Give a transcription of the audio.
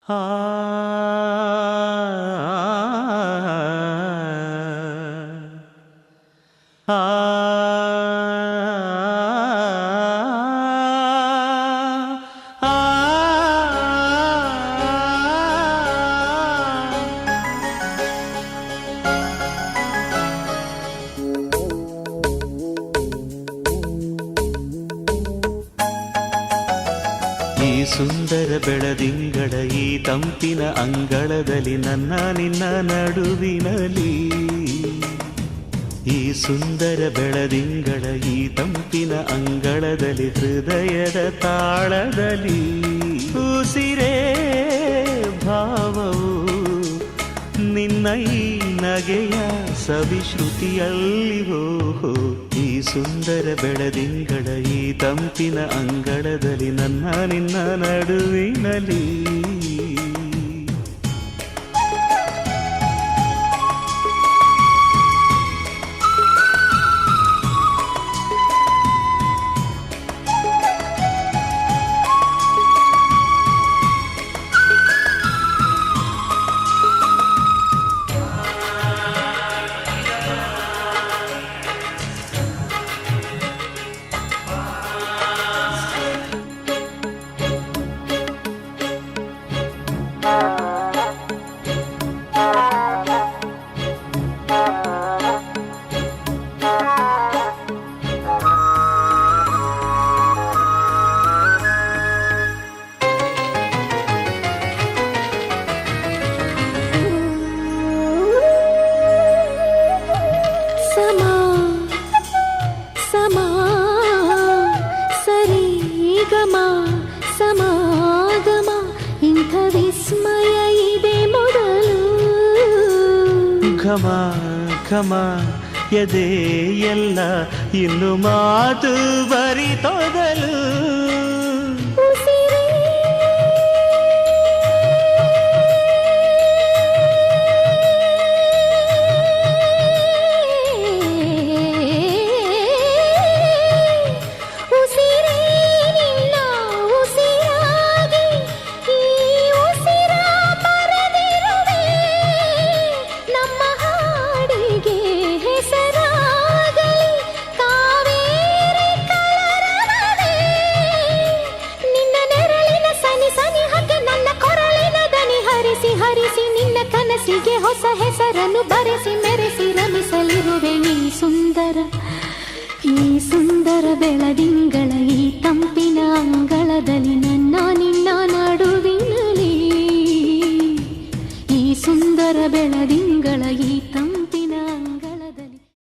ಆ ಈ ಸುಂದರ ಬೆಳದಿಂಗಳ ಈ ತಂಪಿನ ಅಂಗಳದಲ್ಲಿ ನನ್ನ ನಿನ್ನ ನಡುವಿನಲ್ಲಿ ಈ ಸುಂದರ ಬೆಳದಿಂಗಳ ಈ ತಂಪಿನ ಅಂಗಳದಲ್ಲಿ ಹೃದಯದ ತಾಳದಲ್ಲಿ ಉಸಿರೇ ಭಾವವು ನಿನ್ನ ಈ ನಗೆಯ ಸವಿಶ್ರುತಿಯಲ್ಲಿ ಹೋ ಈ ಸುಂದರ ಬೆಳದಿಂಗಳ ಈ ತಂಪಿನ ಅಂಗಳದಲ್ಲಿ ನನ್ನ ನಿನ್ನ ನಡುವಿನಲ್ಲಿ ಸಮಾಗಮ ಇಂಥ ವಿಸ್ಮಯ ಇದೆ ಮೊದಲು ಘಮ ಘಮ ಎದೆ ಎಲ್ಲ ಇನ್ನು ಮಾತು ಬರಿತೊದಲು ಹರಿಸಿ ನಿನ್ನ ಕನಸಿಗೆ ಹೊಸ ಹೆಸರನ್ನು ಬರೆಸಿ ಮೆರೆಸಿ ರಮಿಸಲಿರುವೆ ಈ ಸುಂದರ ಬೆಳದಿಂಗಳ ಈ ತಂಪಿನ ಅಂಗಳದಲ್ಲಿ ನನ್ನ ನಿನ್ನ ನಡುವಿನಲ್ಲಿ ಈ ಸುಂದರ ಬೆಳದಿಂಗಳ ಈ